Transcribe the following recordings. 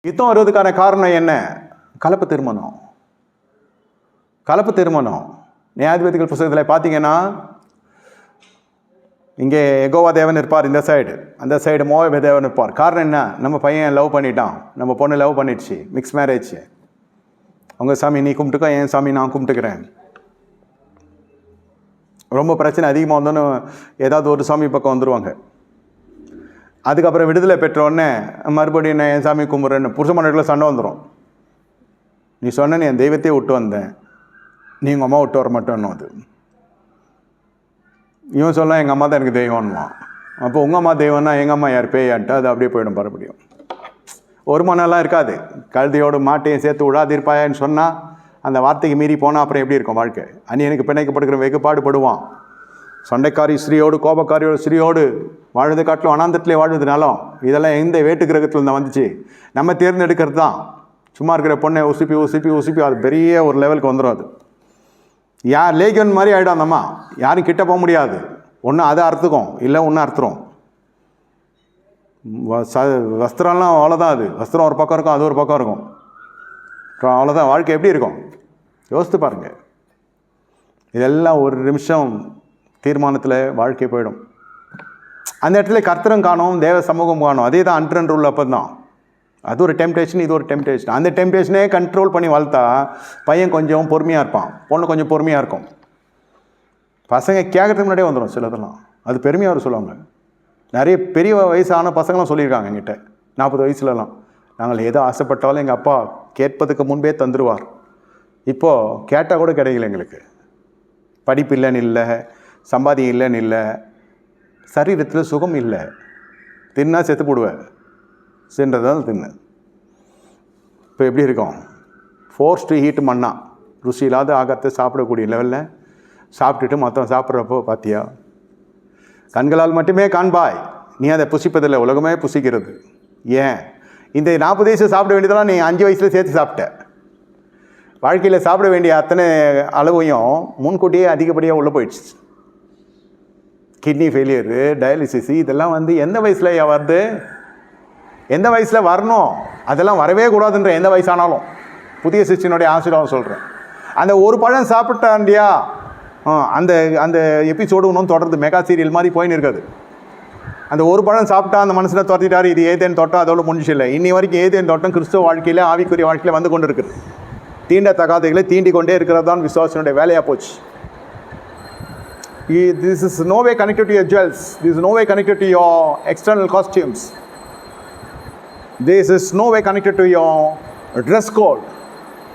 யுத்தம் வருவதுக்கான காரணம் என்ன? கலப்பு திருமணம். கலப்பு திருமணம். நியாயாதிபதிகள் புத்தகத்தில் பார்த்தீங்கன்னா, இங்கே யெகோவா தேவன் இருப்பார் இந்த சைடு, அந்த சைடு மோவாப் தேவன் இருப்பார். காரணம் என்ன? நம்ம பையன் லவ் பண்ணிட்டான், நம்ம பொண்ணு லவ் பண்ணிடுச்சு, மிக்ஸ் மேரேஜ். உங்கள் சாமி நீ கும்பிட்டுக்கோ, என் சாமி நான் கும்பிட்டுக்கிறேன். ரொம்ப பிரச்சனை அதிகமாக வந்தோன்னு ஏதாவது ஒரு சாமி பக்கம் வந்துடுவாங்க. அதுக்கப்புறம் விடுதலை பெற்றோடனே மறுபடியும் நான் என் சாமி கும்பிட்றேன்னு புருஷ மண்டலத்தில் சண்டை வந்துடும். நீ சொன்ன நீ என் தெய்வத்தையே விட்டு வந்தேன், நீ உங்கள் அம்மா விட்டு வர மாட்டேன்னு. அது இவன் சொல்லலாம் எங்கள் அம்மா தான் எனக்கு தெய்வம்னுவான். அப்போ உங்கள் அம்மா தெய்வம்னா எங்கள் அம்மா யார் பேயான்ட்டு அது அப்படியே போயிடும். மறுபடியும் ஒரு மனெல்லாம் இருக்காது. கழுதையோடு மாட்டையும் சேர்த்து விடாதிருப்பாயான்னு சொன்னால் அந்த வார்த்தைக்கு மீறி போனால் அப்புறம் எப்படி இருக்கும் வாழ்க்கை? அந்நியனுக்கு பிணைக்கப்படுகிற வெகுபாடுபடுவான். சண்டைக்காரி ஸ்ரீயோடு கோபக்காரியோட ஸ்ரீயோடு வாழ்வது காட்டிலும் அனாந்தத்திலே வாழ்வதுனாலும் இதெல்லாம் எந்த வேட்டு கிரகத்தில் தான் வந்துச்சு? நம்ம தேர்ந்தெடுக்கிறது தான். சும்மா இருக்கிற பொண்ணை உசுப்பி உசுப்பி உசுப்பி அது பெரிய ஒரு லெவலுக்கு வந்துடும். அது யார் லேகியன் மாதிரி ஆகிடும். அந்த அம்மா யாரும் கிட்ட போக முடியாது. ஒன்று அதை அறுத்துக்கும், இல்லை ஒன்று அறுத்துரும். வஸ்திரம்லாம் அவ்வளோதான். அது வஸ்திரம் ஒரு பக்கம் இருக்கும், அது ஒரு பக்கம் இருக்கும். அவ்வளோதான். வாழ்க்கை எப்படி இருக்கும் யோசித்து பாருங்கள். இதெல்லாம் ஒரு நிமிஷம் தீர்மானத்தில் வாழ்க்கை போயிடும். அந்த இடத்துல கர்த்தரும் காணும், தேவ சமூகம் காணும். அதே தான் அன்ட்ரன் ரூல். அப்போ தான் அது ஒரு டெம்டேஷன், இது ஒரு டெம்டேஷன். அந்த டெம்டேஷனே கண்ட்ரோல் பண்ணி வளர்த்தா பையன் கொஞ்சம் பொறுமையாக இருப்பான், பொண்ணு கொஞ்சம் பொறுமையாக இருக்கும். பசங்க கேட்கறதுக்கு முன்னாடியே வந்துடும் சிலதெல்லாம். அது பெருமையாக அவர் சொல்லுவாங்க. நிறைய பெரிய வயசான பசங்களாம் சொல்லியிருக்காங்க என்கிட்ட. 40 வயசுலலாம் நாங்கள் எதோ ஆசைப்பட்டாலும் எங்கள் அப்பா கேட்பதுக்கு முன்பே தந்துடுவார். இப்போது கேட்டால் கூட கிடைக்கல எங்களுக்கு. படிப்பு இல்லைன்னு இல்லை, சம்பாதியம் இல்லைன்னு இல்லை, சரீரத்தில் சுகம் இல்லை. தின்னா செத்து போடுவேன், சென்றதால் தின்னு. இப்போ எப்படி இருக்கும்? ஃபோர்ஸ்டு ஹீட்டு மண்ணா ருசி இல்லாத ஆகாரத்தை சாப்பிடக்கூடிய லெவலில் சாப்பிட்டுட்டு மற்றவன் சாப்பிட்றப்போ பார்த்தியா? கண்களால் மட்டுமே காண்பாய், நீ அதை புசிப்பதில்லை, உலகமே புசிக்கிறது. ஏன் இந்த 40 வயசு சாப்பிட வேண்டியதெல்லாம் நீ 5 வயசில் சேர்த்து சாப்பிட்ட. வாழ்க்கையில் சாப்பிட வேண்டிய அத்தனை அளவையும் முன்கூட்டியே அதிகப்படியாக உள்ளே போயிடுச்சு. கிட்னி ஃபெயிலியரு, டயாலிசிஸ், இதெல்லாம் எந்த வயசில் வருது? எந்த வயசில் வரணும்? அதெல்லாம் வரவே கூடாதுன்ற எந்த வயசானாலும். புதிய சிஸ்டினுடைய ஆசீர்வாதம் சொல்கிறேன். அந்த ஒரு பழம் சாப்பிட்டாண்டியா அந்த அந்த எபிசோடு இன்னும் தொடர்ந்து மெகா சீரியல் மாதிரி போயின்னு இருக்காது. அந்த ஒரு பழம் சாப்பிட்டா அந்த மனசில் துரத்திட்டார், இது ஏதேன் தோட்டம், அதோட முடிஞ்சு இல்லை. இன்னி வரைக்கும் ஏதேன் தோட்டம் கிறிஸ்துவ வாழ்க்கையில், ஆவிக்குரிய வாழ்க்கையில் வந்து கொண்டு இருக்குது. தீண்டத்தகாதைகளை தீண்டி கொண்டே இருக்கிறது தான் விசுவாசனுடைய வேலையாக போச்சு. This is no way connected to your jewels. This is no way connected to your external costumes. This is no way connected to your dress code.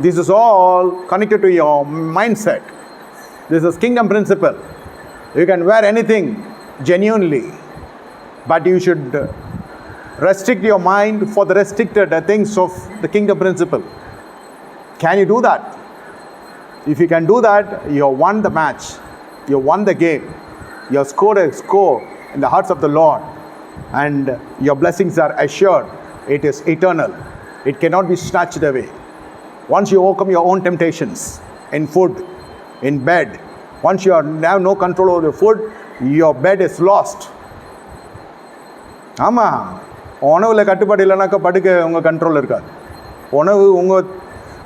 This is all connected to your mindset. This is kingdom principle. You can wear anything genuinely, but you should restrict your mind for the restricted things of the kingdom principle. Can you do that? If you can do that, you have won the match. You won the game. You have scored a score in the hearts of the Lord, and your blessings are assured. It is eternal. It cannot be snatched away. Once you overcome your own temptations in food, in bed, once you have no control over your food, your bed is lost. ஆமாம், உணவில் கட்டுப்பாடு இல்லைனாக்கா படுக்க உங்கள் கண்ட்ரோலில் இருக்காது. உணவு உங்கள்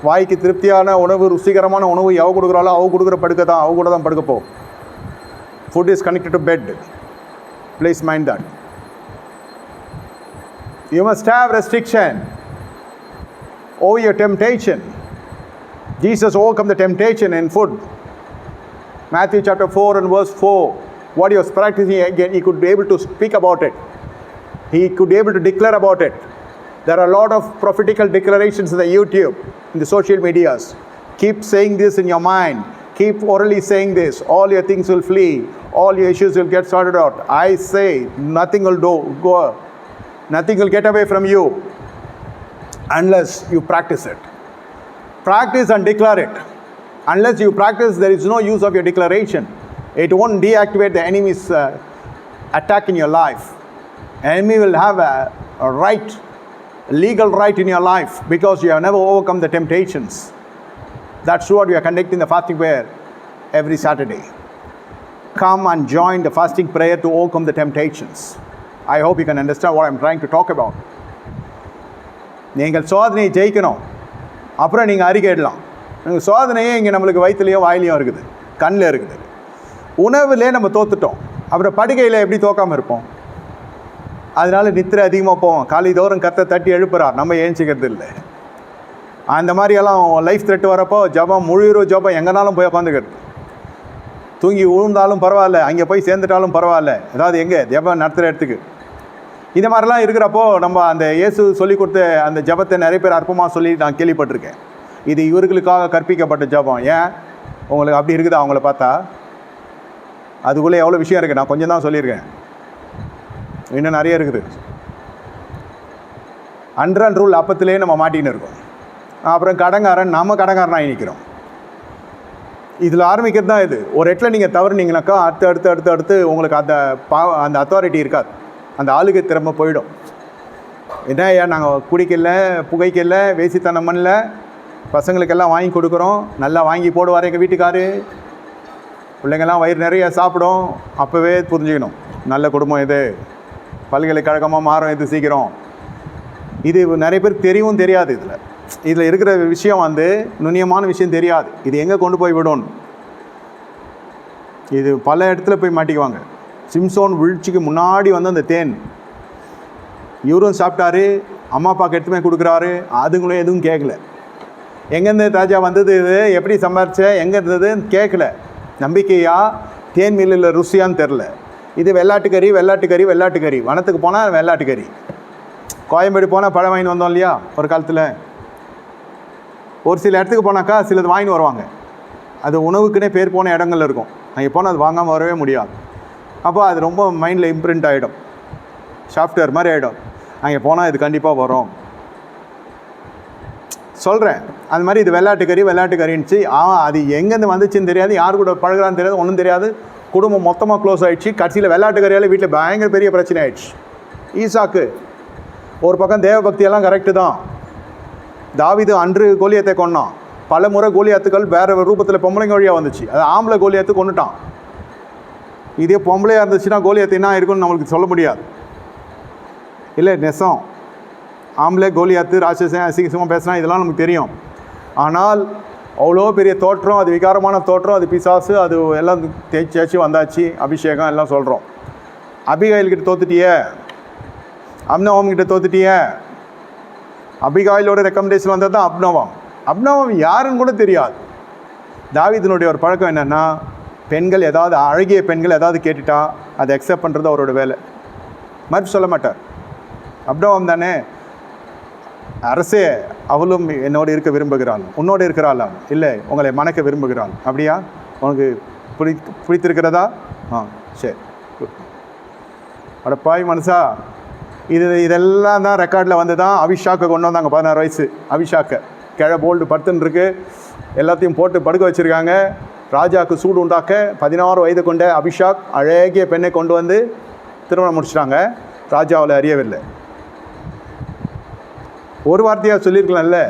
வாய்க்கு திருப்தியான உணவு, ருசிகரமான உணவு எவ கொடுக்குறாளோ அவ கொடுக்குற படுக்க தான், அவ கூட தான் படுக்க போகும். Food is connected to bed. Please mind that. You must have restriction over your temptation. Jesus overcome the temptation in food. Matthew chapter 4 and verse 4. What he was practicing again, he could be able to speak about it. He could be able to declare about it. There are a lot of prophetical declarations in the YouTube, in the social medias. Keep saying this in your mind. Keep orally saying this. All your things will flee. All your issues will get sorted out. I say nothing will go. Nothing will get away from you unless you practice it. Practice and declare it. Unless you practice, there is no use of your declaration. It won't deactivate the enemy's attack in your life. Enemy will have a right, legal right in your life because you have never overcome the temptations. That's what we are conducting the fasting prayer every Saturday. Come and join the fasting prayer to overcome the temptations. I hope you can understand what I'm trying to talk about. நீங்கள் சோதனையை ஜெயிக்கணும், அப்புறம் நீங்கள் அறிக்கையிடலாம். சோதனையே இங்கே நம்மளுக்கு வயிற்றுலையும் வாயிலையும் இருக்குது, கண்ணில் இருக்குது. உணவுலே நம்ம தோத்துட்டோம், அப்புறம் படுகையில் எப்படி தோக்காமல் இருப்போம்? அதனால நித்திரை அதிகமாக போவோம். காலை தோறும் கத்தை தட்டி எழுப்புறார், நம்ம ஏஞ்சிக்கிறது இல்லை. அந்த மாதிரியெல்லாம் லைஃப் த்ரெட் வரப்போ ஜபம், முழு ஜபம், எங்கேனாலும் போய் உட்காந்துக்கிறது. தூங்கி விழுந்தாலும் பரவாயில்ல, அங்கே போய் சேர்ந்துட்டாலும் பரவாயில்ல, ஏதாவது எங்கே ஜபம் நடத்துகிற இடத்துக்கு. இந்த மாதிரிலாம் இருக்கிறப்போ நம்ம அந்த இயேசு சொல்லி கொடுத்த அந்த ஜபத்தை நிறைய பேர் அற்பமாக சொல்லி நான் கேள்விப்பட்டிருக்கேன். இது இவர்களுக்காக கற்பிக்கப்பட்ட ஜபம். ஏன் உங்களுக்கு அப்படி இருக்குதா? அவங்கள பார்த்தா அதுக்குள்ளே எவ்வளோ விஷயம் இருக்குது. நான் கொஞ்சம் தான் சொல்லியிருக்கேன், இன்னும் நிறைய இருக்குது. அன்றான் ரூல் அப்பத்திலே நம்ம மாட்டின்னு இருக்கோம். அப்புறம் கடங்காரன், நம்ம கடங்காரனாக நிற்கிறோம். இதில் ஆரம்பிக்கிறது தான் இது. ஒரு இடத்துல நீங்கள் தவறுனீங்கனாக்கா அடுத்து உங்களுக்கு அந்த அத்தாரிட்டி இருக்காது, அந்த ஆளுகை திறமை போயிடும். என்ன ஐயா, நாங்கள் குடிக்கல, புகைக்கல, வேசித்தனம் பண்ணல, பசங்களுக்கெல்லாம் வாங்கி கொடுக்குறோம், நல்லா வாங்கி போடுவார் எங்கள் வீட்டுக்காரு, பிள்ளைங்கள்லாம் வயிறு நிறைய சாப்பிடும். அப்போவே புரிஞ்சுக்கணும், நல்ல குடும்பம் இது, பல்கலைக்கழகமாக மாறும் இது சீக்கிரம். இது நிறைய பேருக்கு தெரியவும் தெரியாது. இதில் இருக்கிற விஷயம் நுண்ணியமான விஷயம் தெரியாது. இது எங்கே கொண்டு போய் விடும்? இது பல இடத்துல போய் மாட்டிக்குவாங்க. சிம்சோன் வீழ்ச்சிக்கு முன்னாடி அந்த தேன் இவரும் சாப்பிட்டாரு, அம்மா அப்பாவுக்கு எடுத்துமே கொடுக்குறாரு, அதுங்களும் எதுவும் கேட்கல. எங்கேருந்து ராஜா வந்தது, இது எப்படி சம்பாரிச்ச, எங்கே இருந்ததுன்னு கேட்கல. நம்பிக்கையா தேன் மில்லில் ருசியான்னு தெரில. இது வெள்ளாட்டுக்கறி. வனத்துக்கு போனால் வெள்ளாட்டுக்கறி. கோயம்பேடு போனால் பழம் வாங்கி வந்தோம் இல்லையா ஒரு காலத்தில். ஒரு சில இடத்துக்கு போனாக்கா சிலது வாங்கின்னு வருவாங்க, அது உணவுக்குன்னே பேர் போன இடங்கள் இருக்கும். அங்கே போனால் அது வாங்காமல் வரவே முடியாது. அப்போ அது ரொம்ப மைண்டில் இம்ப்ரிண்ட் ஆகிடும், சாஃப்ட்வேர் மாதிரி ஆகிடும். அங்கே போனால் இது கண்டிப்பாக வரும் சொல்கிறேன். அது மாதிரி இது வெள்ளாட்டுக்கறின்னுச்சு. அது எங்கேருந்து வந்துச்சுன்னு தெரியாது, யார் கூட பழகிறான்னு தெரியாது, ஒன்றும் தெரியாது. குடும்பம் மொத்தமாக க்ளோஸ் ஆகிடுச்சு. கடைசியில் வெள்ளாட்டுக்கறியால் வீட்டில் பயங்கர பெரிய பிரச்சனை ஆகிடுச்சு. ஈசாக்கு ஒரு பக்கம் தேவபக்தியெல்லாம் கரெக்டு தான். தாவீது அன்று கோலியத்தை கொன்னான். பல முறை கோலியாத்துக்கள் வேறு ரூபத்தில் பொம்பளைங்க வழியாக வந்துச்சு. அது ஆம்பளை கோலியாத்து கொண்டுட்டான். இதே பொம்பளையாக இருந்துச்சுன்னா கோலியாத்து என்ன இருக்குன்னு நம்மளுக்கு சொல்ல முடியாது இல்லை. நெசம் ஆம்பளை கோலியாத்து ராட்சசன் அசிங்கமாக பேசினா இதெல்லாம் நமக்கு தெரியும். ஆனால் அவ்வளோ பெரிய தோற்றம், அது விகாரமான தோற்றம், அது பிசாசு, அது எல்லாம் தேய்ச்சி வந்தாச்சு, அபிஷேகம் எல்லாம் சொல்கிறோம். அபிகாயில்கிட்ட தோத்துட்டியே, அப்னோவம்கிட்ட தோத்துட்டியே. அபிகாயிலோட ரெக்கமெண்டேஷன் வந்தது தான் அப்னோவம் யாருன்னு கூட தெரியாது. தாவீதினுடைய ஒரு பழக்கம் என்னென்னா, பெண்கள் ஏதாவது அழகிய பெண்கள் ஏதாவது கேட்டுட்டா அதை அக்செப்ட் பண்ணுறது அவரோட வேலை, மறுப்பு சொல்ல மாட்டார். அப்னோவம் தானே, அரசே அவளும் என்னோடு இருக்க விரும்புகிறாள், உன்னோடு இருக்கிறாள், இல்லை உங்களை மணக்க விரும்புகிறாள், அப்படியா, உனக்கு பிடித்திருக்கிறதா? சரி, அடப்பாய் மனுஷா. இதெல்லாம் தான் ரெக்கார்டில் வந்து தான் அபிஷாக்கை கொண்டு வந்தாங்க. 16 வயசு அபிஷாக்கை, கிழ போல்டு படுத்துன்னு இருக்கு, எல்லாத்தையும் போட்டு படுக்க வச்சுருக்காங்க. ராஜாவுக்கு சூடு உண்டாக்க 16 வயது கொண்ட அபிஷாக் அழகிய பெண்ணை கொண்டு வந்து திருமணம் முடிச்சிட்டாங்க. ராஜா அவளை அறியவில்லை. ஒரு வார்த்தையாக சொல்லியிருக்கலாம்ல,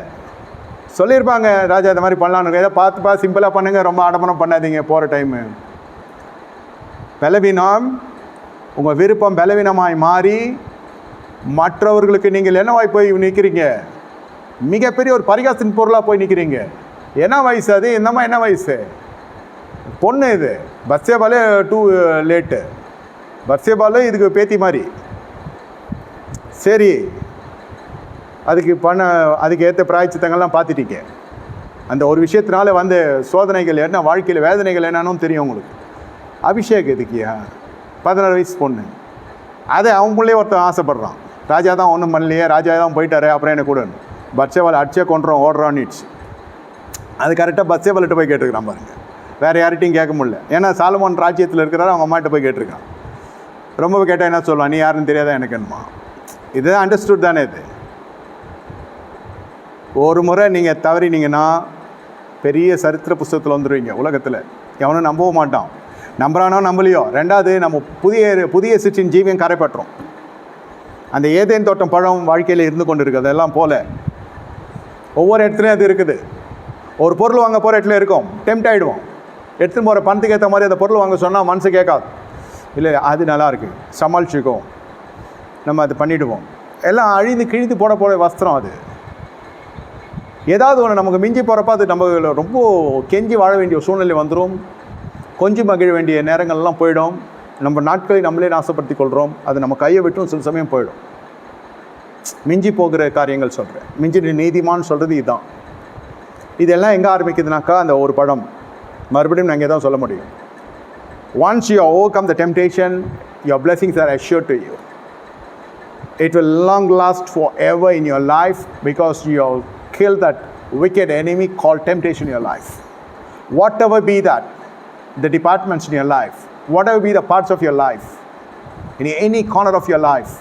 சொல்லியிருப்பாங்க ராஜா இந்த மாதிரி பண்ணலான்னு. ஏதோ பார்த்துப்பா சிம்பிளாக பண்ணுங்கள், ரொம்ப ஆடம்பரம் பண்ணாதீங்க போகிற டைமு. பலவீனம், உங்கள் விருப்பம் பலவீனமாய் மாறி மற்றவர்களுக்கு நீங்கள் என்னவாய் போய் நிற்கிறீங்க? மிகப்பெரிய ஒரு பரிகாசத்தின் பொருளாக போய் நிற்கிறீங்க. என்ன வயசு அது? என்னம்மா என்ன வயசு? பொண்ணு இது. பத்சேபாலே டூ லேட்டு. பத்சேபாலே இதுக்கு பேத்தி மாதிரி. சரி, அதுக்கு ஏற்ற பிராய்ச்சித்தங்கள்லாம் பார்த்துட்டீங்க. அந்த ஒரு விஷயத்தினால வந்து சோதனைகள் என்ன, வாழ்க்கையில் வேதனைகள் என்னன்னு தெரியும் உங்களுக்கு. அபிஷேக் எதுக்கியா? 16 வயசு பொண்ணு. அதை அவங்களே ஒருத்தன் ஆசைப்படுறான். ராஜா தான் ஒன்றும் பண்ணலையே, ராஜா தான் போயிட்டாரு, அப்புறம் என்ன கூட பத்சேபாலை அடிச்சே கொண்டுறோம் ஓடுறான்னுச்சு. அது கரெக்டாக பத்சேபால்கிட்ட போய் கேட்டுருக்கான் பாருங்க, வேறு யார்கிட்டையும் கேட்க முடியல. ஏன்னா சாலமோன் ராஜ்யத்தில் இருக்கிறாரு, அவங்க அம்மாட்ட போய் கேட்டிருக்கான். ரொம்ப கேட்டால் என்ன சொல்லுவான், நீ யாருன்னு தெரியாதா எனக்கு என்னமா? இது அண்டர்ஸ்டுட் தானே. இது ஒரு முறை நீங்கள் தவறினீங்கன்னா பெரிய சரித்திர புஸ்தகத்தில் வந்துடுவீங்க. உலகத்தில் எவனும் நம்பவும் மாட்டான், நம்புறானோ நம்பலையோ. ரெண்டாவது, நம்ம புதிய சிற்றின் ஜீவியம் கரைப்பற்றோம். அந்த ஏதேன் தோட்டம் பழம் வாழ்க்கையில் இருந்து கொண்டு இருக்குது. அதெல்லாம் போல் ஒவ்வொரு இடத்துலையும் அது இருக்குது. ஒரு பொருள் வாங்க போகிற இடத்துல இருக்கும், டெம்ட் ஆகிடுவோம். எடுத்துன்னு போகிற பணத்துக்கு ஏற்ற மாதிரி அந்த பொருள் வாங்க சொன்னால் மனசு கேட்காது. இல்லை அது நல்லாயிருக்கு, சமாளிச்சுக்கும், நம்ம அது பண்ணிவிடுவோம். எல்லாம் அழிந்து கிழித்து போட வஸ்திரம் அது. ஏதாவது ஒன்று நமக்கு மிஞ்சி போகிறப்ப அது நம்ம ரொம்ப கெஞ்சி வாழ வேண்டிய சூழ்நிலை வந்துடும். கொஞ்சம் மகிழ வேண்டிய நேரங்கள்லாம் போயிடும். நம்ம நாட்களை நம்மளே நாசப்படுத்தி கொள்கிறோம். அது நம்ம கையை விட்டும் சில சமயம் போயிடும். மிஞ்சி போகிற காரியங்கள் சொல்கிறேன். மிஞ்சி நீதிமான்னு சொல்கிறது இதுதான். இதெல்லாம் எங்கே ஆரம்பிக்குதுனாக்கா அந்த ஒரு படம். மறுபடியும் நான் இங்கே தான் சொல்ல முடியும். Once you overcome the temptation, your blessings are assured to you. It will long last forever in your life because you have killed that wicked enemy called temptation in your life. Whatever be that, the departments in your life, whatever be the parts of your life, in any corner of your life,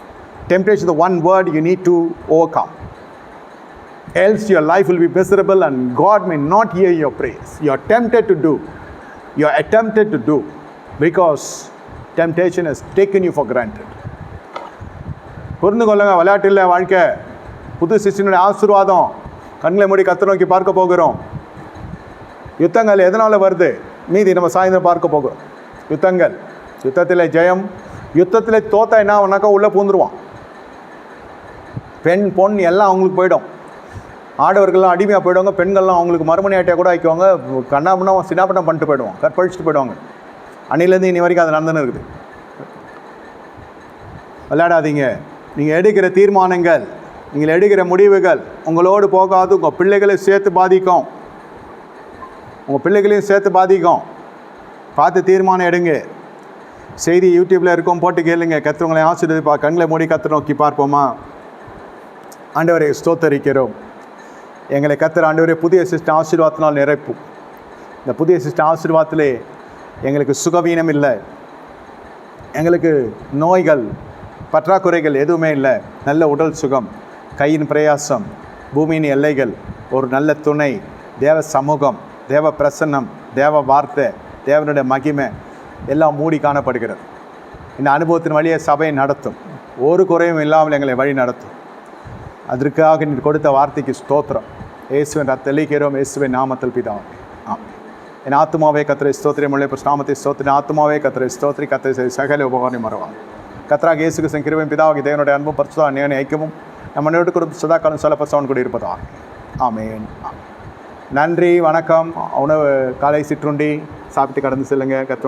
temptation is the one word you need to overcome. Else your life will be miserable and God may not hear your praise. You are tempted to do. You are attempted to do because temptation has taken you for granted. புரிந்து கொள்ளுங்க, விளையாட்டு இல்லை வாழ்க்கை. புது சிஷ்யனுடைய ஆசீர்வாதம். கண்களை மூடி கர்த்தரை நோக்கி பார்க்க போகிறோம். யுத்தங்கள் எதனால் வருது? மீதி நம்ம சாயந்தரம் பார்க்க போகிறோம். யுத்தங்கள், யுத்தத்தில் ஜெயம். யுத்தத்தில் தோத்தா என்ன அவனாக்கா உள்ளே பூந்துருவான். பெண் பொன் எல்லாம் அவங்களுக்கு போயிடும். ஆடவர்கள்லாம் அடிமையாக போயிடுவாங்க. பெண்கள்லாம் அவங்களுக்கு மறுமணி ஆட்டையாக கூட ஆக்கிக்குவாங்க. கண்ணாமண்ணா சின்னாப்பண்ணம் பண்ணிட்டு போயிடுவாங்க, கற்பழிச்சுட்டு போயிடுவாங்க. அன்னிலேருந்து இனி வரைக்கும் அது நடந்துன்னு இருக்குது. விளையாடாதீங்க. நீங்கள் எடுக்கிற தீர்மானங்கள், நீங்கள் எடுக்கிற முடிவுகள் உங்களோடு போகாது, உங்கள் பிள்ளைகளையும் சேர்த்து பாதிக்கும். உங்கள் பிள்ளைகளையும் சேர்த்து பாதிக்கும். பார்த்து தீர்மானம் எடுங்க. செய்தி யூடியூப்பில் இருக்கும், போட்டு கேளுங்க. கர்த்தர் ஆசீர்வதிப்பா. கண்களை மூடி கர்த்தரை நோக்கி பார்ப்போமா? ஆண்டவரை ஸ்தோத்தரிக்கிறோம். எங்களை கர்த்தர் ஆண்டவரே புதிய சிஸ்டம் ஆசீர்வாதத்தினால் நிறைப்பும். இந்த புதிய சிஸ்டம் ஆசீர்வாதத்திலே எங்களுக்கு சுகவீனம் இல்லை, எங்களுக்கு நோய்கள் பற்றாக்குறைகள் எதுவுமே இல்லை. நல்ல உடல் சுகம், கையின் பிரயாசம், பூமியின் எல்லைகள், ஒரு நல்ல துணை, தேவ சமூகம், தேவ பிரசன்னம், தேவ வார்த்தை, தேவனுடைய மகிமை எல்லாம் மூடி காணப்படுகிறது. இந்த அனுபவத்தின் வழியை சபையை நடத்தும். ஒரு குறையும் இல்லாமல் எங்களை வழி நடத்தும். அதற்காக நீ கொடுத்த வார்த்தைக்கு ஸ்தோத்திரம். இயேசுவின் ரத்தலிக்கிறோம், இயேசுவின் நாமத்தில் பிதாவே. ஆமென். என் ஆத்மாவே கர்த்தரை ஸ்தோத்திரம், முழு நாமத்தை ஸ்தோத்திரம். ஆத்மாவே கர்த்தரை ஸ்தோத்திரி, கர்த்தரை சகல உபகாரம் மறவாங்க. கர்த்தராகிய இயேசு கிறிஸ்துவின் கிருபையும் பிதாவாகிய தேவனுடைய அன்பும் பரிசுத்த அந்நியோன்ய ஐக்கியமும் நம்ம நோடு கூட சதா காலம் சலப்பசவன் கூட இருப்பதாக. ஆமென். நன்றி, வணக்கம். உணவு காலை சிற்றுண்டி சாப்பிட்டு கடந்து செல்லுங்க. கர்த்தர்